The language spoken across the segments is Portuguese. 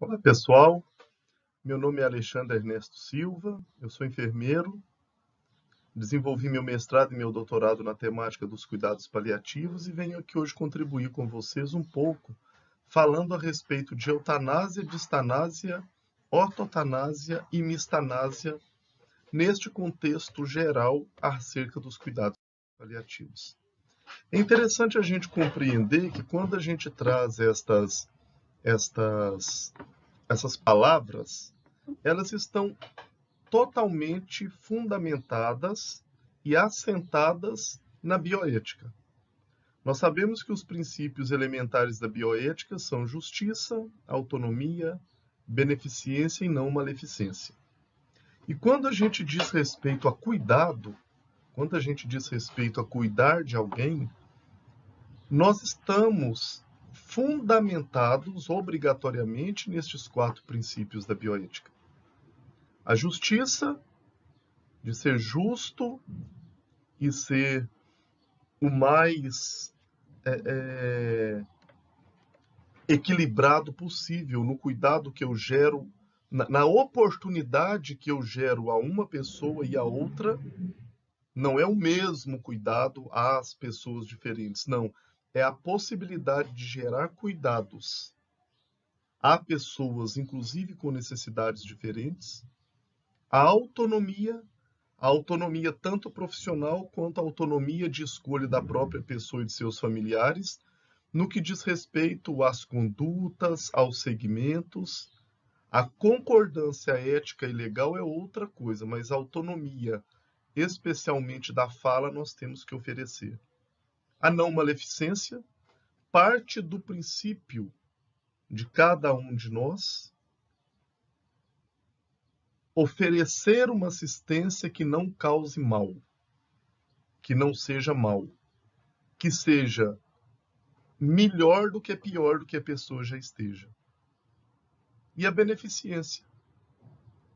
Olá, pessoal. Meu nome é Alexandre Ernesto Silva, eu sou enfermeiro, desenvolvi meu mestrado e meu doutorado na temática dos cuidados paliativos e venho aqui hoje contribuir com vocês um pouco, falando a respeito de eutanásia, distanásia, ortotanásia e mistanásia, neste contexto geral acerca dos cuidados paliativos. É interessante a gente compreender que quando a gente traz estas essas palavras, elas estão totalmente fundamentadas e assentadas na bioética. Nós sabemos que os princípios elementares da bioética são justiça, autonomia, beneficência e não maleficência. E quando a gente diz respeito a cuidado, quando a gente diz respeito a cuidar de alguém, nós estamos fundamentados obrigatoriamente nestes 4 princípios da bioética. A justiça, de ser justo e ser o mais equilibrado possível no cuidado que eu gero, na oportunidade que eu gero a uma pessoa e a outra, não é o mesmo cuidado às pessoas diferentes, não. É a possibilidade de gerar cuidados a pessoas, inclusive com necessidades diferentes, a autonomia tanto profissional quanto a autonomia de escolha da própria pessoa e de seus familiares, no que diz respeito às condutas, aos segmentos. A concordância ética e legal é outra coisa, mas a autonomia, especialmente da fala, nós temos que oferecer. A não maleficência parte do princípio de cada um de nós oferecer uma assistência que não cause mal, que não seja mal, que seja melhor do que pior do que a pessoa já esteja. E a beneficência,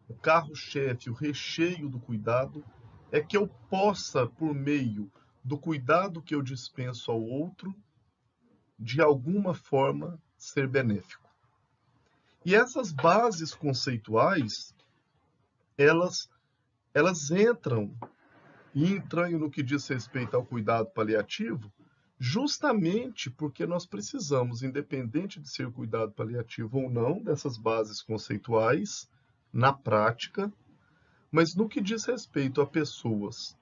o carro-chefe, o recheio do cuidado, é que eu possa, por meio do cuidado que eu dispenso ao outro, de alguma forma ser benéfico. E essas bases conceituais, elas entram e entranham no que diz respeito ao cuidado paliativo, justamente porque nós precisamos, independente de ser cuidado paliativo ou não, dessas bases conceituais na prática, mas no que diz respeito a pessoas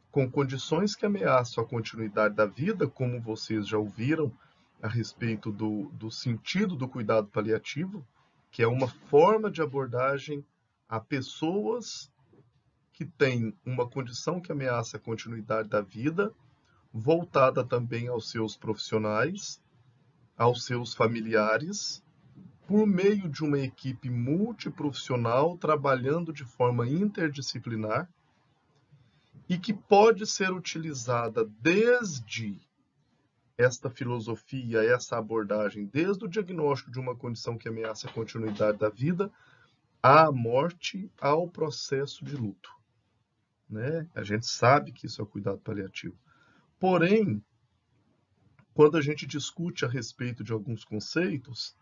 com condições que ameaçam a continuidade da vida, como vocês já ouviram a respeito do sentido do cuidado paliativo, que é uma forma de abordagem a pessoas que têm uma condição que ameaça a continuidade da vida, voltada também aos seus profissionais, aos seus familiares, por meio de uma equipe multiprofissional trabalhando de forma interdisciplinar e que pode ser utilizada desde esta filosofia, essa abordagem, desde o diagnóstico de uma condição que ameaça a continuidade da vida, à morte, ao processo de luto. Né? A gente sabe que isso é o cuidado paliativo. Porém, quando a gente discute a respeito de alguns conceitos,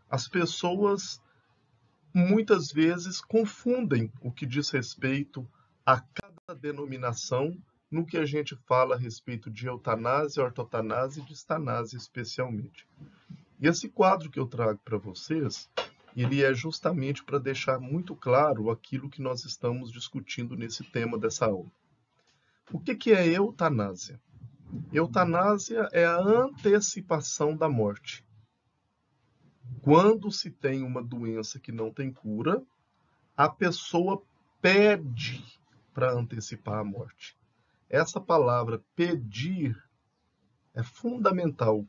as pessoas muitas vezes confundem o que diz respeito a cada denominação no que a gente fala a respeito de eutanásia, ortotanásia e distanásia especialmente. E esse quadro que eu trago para vocês, ele é justamente para deixar muito claro aquilo que nós estamos discutindo nesse tema dessa aula. O que é eutanásia? Eutanásia é a antecipação da morte. Quando se tem uma doença que não tem cura, a pessoa pede para antecipar a morte. Essa palavra pedir é fundamental,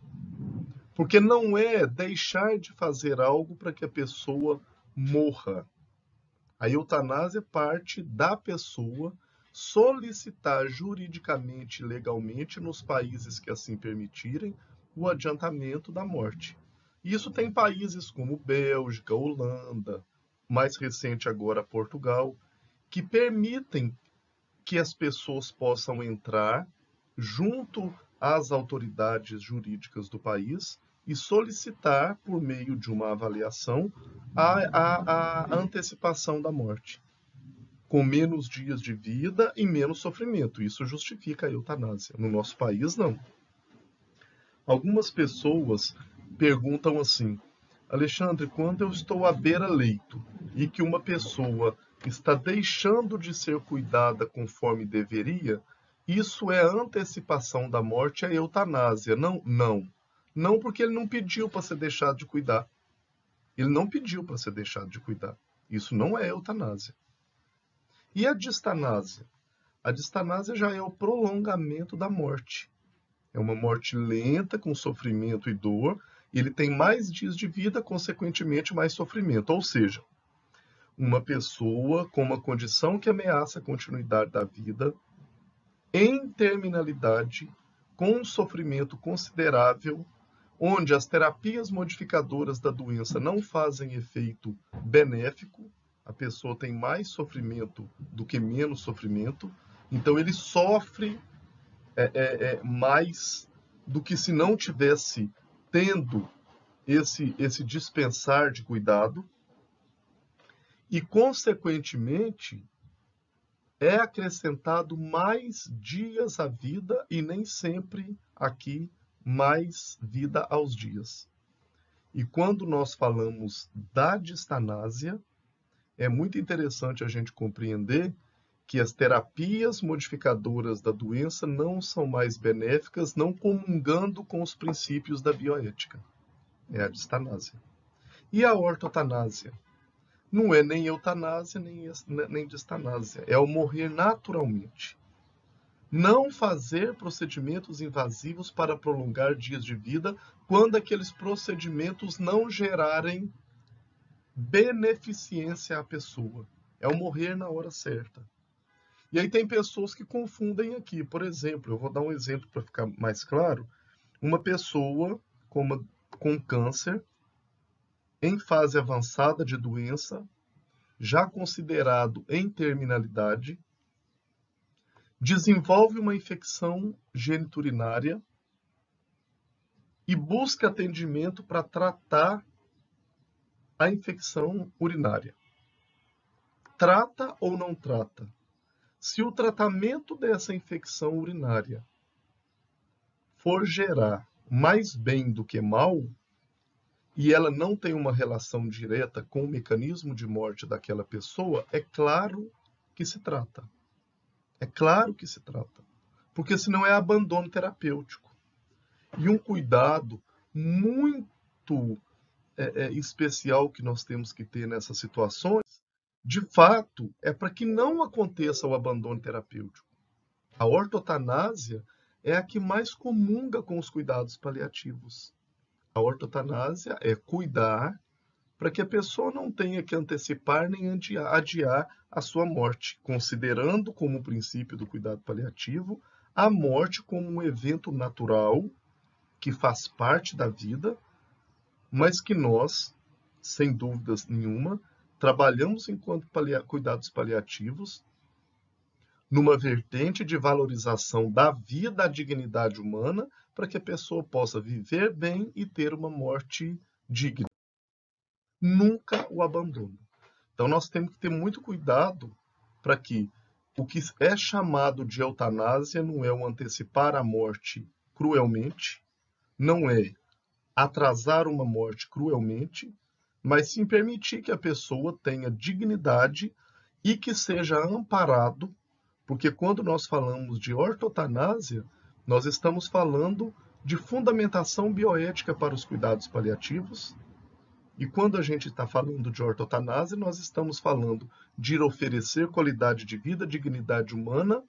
porque não é deixar de fazer algo para que a pessoa morra. A eutanásia parte da pessoa solicitar juridicamente e legalmente, nos países que assim permitirem, o adiantamento da morte. Isso tem países como Bélgica, Holanda, mais recente agora Portugal, que permitem que as pessoas possam entrar junto às autoridades jurídicas do país e solicitar, por meio de uma avaliação, a antecipação da morte, com menos dias de vida e menos sofrimento. Isso justifica a eutanásia. No nosso país, não. Algumas pessoas perguntam assim: Alexandre, quando eu estou à beira-leito e que uma pessoa está deixando de ser cuidada conforme deveria, isso é antecipação da morte, é eutanásia. Não, não. Não, porque ele não pediu para ser deixado de cuidar. Ele não pediu para ser deixado de cuidar. Isso não é eutanásia. E a distanásia? A distanásia já é o prolongamento da morte. É uma morte lenta, com sofrimento e dor, e ele tem mais dias de vida, consequentemente mais sofrimento. Ou seja, uma pessoa com uma condição que ameaça a continuidade da vida, em terminalidade, com um sofrimento considerável, onde as terapias modificadoras da doença não fazem efeito benéfico, a pessoa tem mais sofrimento do que menos sofrimento, então ele sofre mais do que se não tivesse tendo esse dispensar de cuidado, e, consequentemente, é acrescentado mais dias à vida e nem sempre aqui mais vida aos dias. E quando nós falamos da distanásia, é muito interessante a gente compreender que as terapias modificadoras da doença não são mais benéficas, não comungando com os princípios da bioética. É a distanásia. E a ortotanásia? Não é nem eutanásia, nem distanásia. É o morrer naturalmente. Não fazer procedimentos invasivos para prolongar dias de vida quando aqueles procedimentos não gerarem beneficência à pessoa. É o morrer na hora certa. E aí tem pessoas que confundem aqui. Por exemplo, eu vou dar um exemplo para ficar mais claro. Uma pessoa com câncer, em fase avançada de doença, já considerado em terminalidade, desenvolve uma infecção geniturinária e busca atendimento para tratar a infecção urinária. Trata ou não trata? Se o tratamento dessa infecção urinária for gerar mais bem do que mal, e ela não tem uma relação direta com o mecanismo de morte daquela pessoa, é claro que se trata. É claro que se trata. Porque senão é abandono terapêutico. E um cuidado muito especial que nós temos que ter nessas situações, de fato, é para que não aconteça o abandono terapêutico. A ortotanásia é a que mais comunga com os cuidados paliativos. A ortotanásia é cuidar para que a pessoa não tenha que antecipar nem adiar a sua morte, considerando como princípio do cuidado paliativo a morte como um evento natural que faz parte da vida, mas que nós, sem dúvidas nenhuma, trabalhamos enquanto cuidados paliativos numa vertente de valorização da vida, da dignidade humana, para que a pessoa possa viver bem e ter uma morte digna. Nunca o abandono. Então nós temos que ter muito cuidado para que o que é chamado de eutanásia não é o antecipar a morte cruelmente, não é atrasar uma morte cruelmente, mas sim permitir que a pessoa tenha dignidade e que seja amparado, porque quando nós falamos de ortotanásia, nós estamos falando de fundamentação bioética para os cuidados paliativos. E quando a gente está falando de ortotanásia, nós estamos falando de oferecer qualidade de vida, dignidade humana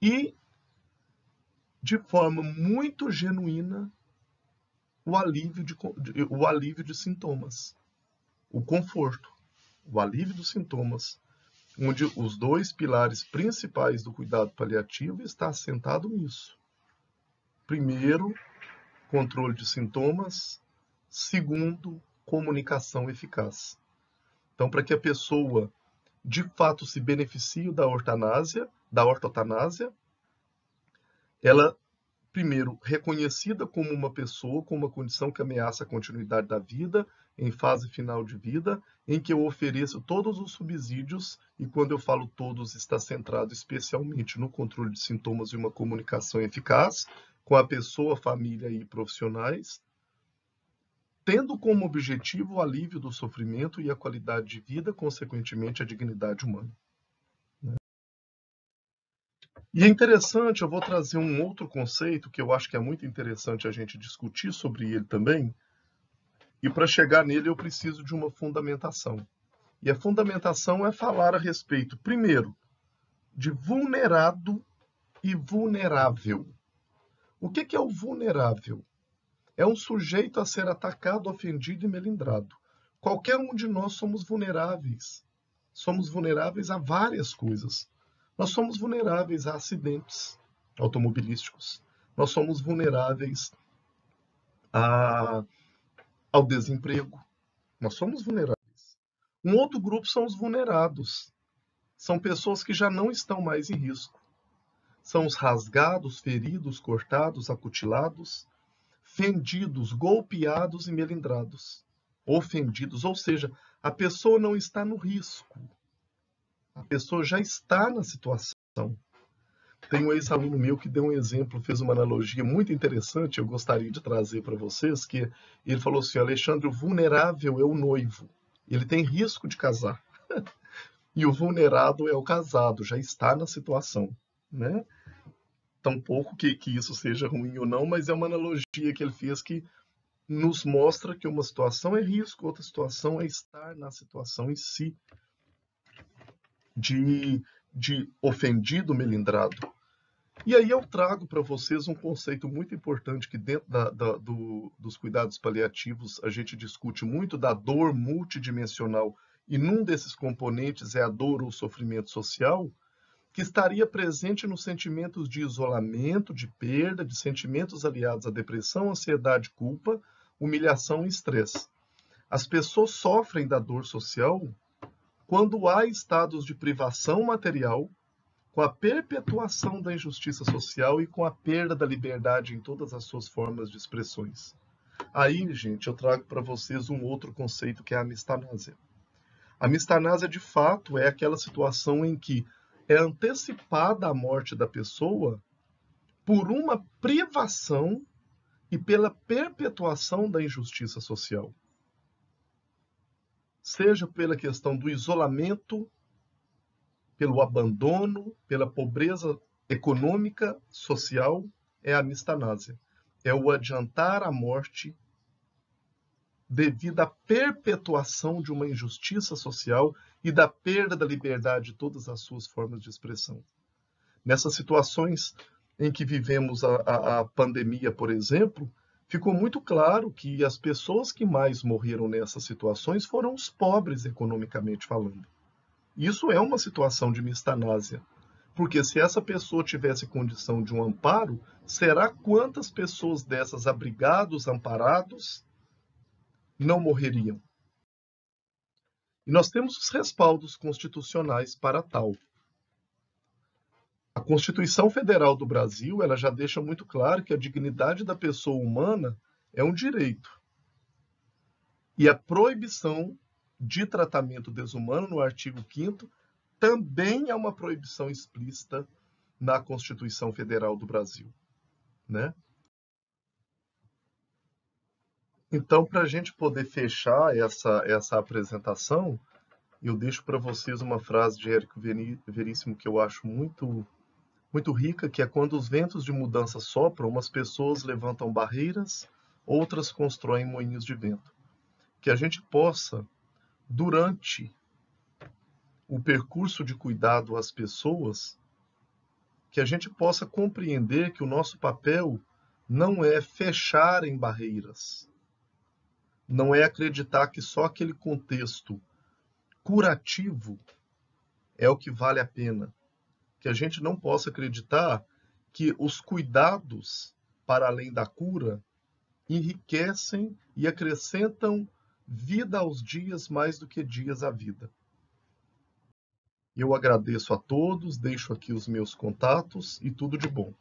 e, de forma muito genuína, o alívio de sintomas, o conforto, o alívio dos sintomas, onde os dois pilares principais do cuidado paliativo está assentado nisso. Primeiro, controle de sintomas. Segundo, comunicação eficaz. Então, para que a pessoa, de fato, se beneficie da ortotanásia, ela primeiro, reconhecida como uma pessoa com uma condição que ameaça a continuidade da vida, em fase final de vida, em que eu ofereço todos os subsídios, e quando eu falo todos, está centrado especialmente no controle de sintomas e uma comunicação eficaz com a pessoa, família e profissionais, tendo como objetivo o alívio do sofrimento e a qualidade de vida, consequentemente a dignidade humana. E é interessante, eu vou trazer um outro conceito que eu acho que é muito interessante a gente discutir sobre ele também, e para chegar nele eu preciso de uma fundamentação. E a fundamentação é falar a respeito, primeiro, de vulnerado e vulnerável. O que é o vulnerável? É um sujeito a ser atacado, ofendido e melindrado. Qualquer um de nós somos vulneráveis. Somos vulneráveis a várias coisas. Nós somos vulneráveis a acidentes automobilísticos. Nós somos vulneráveis ao desemprego. Nós somos vulneráveis. Um outro grupo são os vulnerados. São pessoas que já não estão mais em risco. São os rasgados, feridos, cortados, acutilados, fendidos, golpeados e melindrados. Ofendidos, ou seja, a pessoa não está no risco. A pessoa já está na situação. Tem um ex-aluno meu que deu um exemplo, fez uma analogia muito interessante, eu gostaria de trazer para vocês, que ele falou assim, Alexandre, o vulnerável é o noivo. Ele tem risco de casar. E o vulnerado é o casado, já está na situação, né? Tampouco que isso seja ruim ou não, mas é uma analogia que ele fez que nos mostra que uma situação é risco, outra situação é estar na situação em si de ofendido, melindrado. E aí eu trago para vocês um conceito muito importante que dentro dos cuidados paliativos a gente discute muito da dor multidimensional e num desses componentes é a dor ou sofrimento social, que estaria presente nos sentimentos de isolamento, de perda, de sentimentos aliados à depressão, ansiedade, culpa, humilhação e estresse. As pessoas sofrem da dor social quando há estados de privação material, com a perpetuação da injustiça social e com a perda da liberdade em todas as suas formas de expressões. Aí, gente, eu trago para vocês um outro conceito que é a amistanásia. A amistanásia, de fato, é aquela situação em que é antecipada a morte da pessoa por uma privação e pela perpetuação da injustiça social. Seja pela questão do isolamento, pelo abandono, pela pobreza econômica, social, é a amistanásia. É o adiantar a morte devido à perpetuação de uma injustiça social e da perda da liberdade de todas as suas formas de expressão. Nessas situações em que vivemos a pandemia, por exemplo, ficou muito claro que as pessoas que mais morreram nessas situações foram os pobres, economicamente falando. Isso é uma situação de mistanásia, porque se essa pessoa tivesse condição de um amparo, será quantas pessoas dessas abrigados, amparados, não morreriam? E nós temos os respaldos constitucionais para tal. A Constituição Federal do Brasil, ela já deixa muito claro que a dignidade da pessoa humana é um direito. E a proibição de tratamento desumano, no artigo 5º, também é uma proibição explícita na Constituição Federal do Brasil, né? Então, para a gente poder fechar essa apresentação, eu deixo para vocês uma frase de Érico Veríssimo que eu acho muito rica, que é quando os ventos de mudança sopram, umas pessoas levantam barreiras, outras constroem moinhos de vento. Que a gente possa, durante o percurso de cuidado às pessoas, que a gente possa compreender que o nosso papel não é fechar em barreiras, não é acreditar que só aquele contexto curativo é o que vale a pena, que a gente não possa acreditar que os cuidados para além da cura enriquecem e acrescentam vida aos dias mais do que dias à vida. Eu agradeço a todos, deixo aqui os meus contatos e tudo de bom.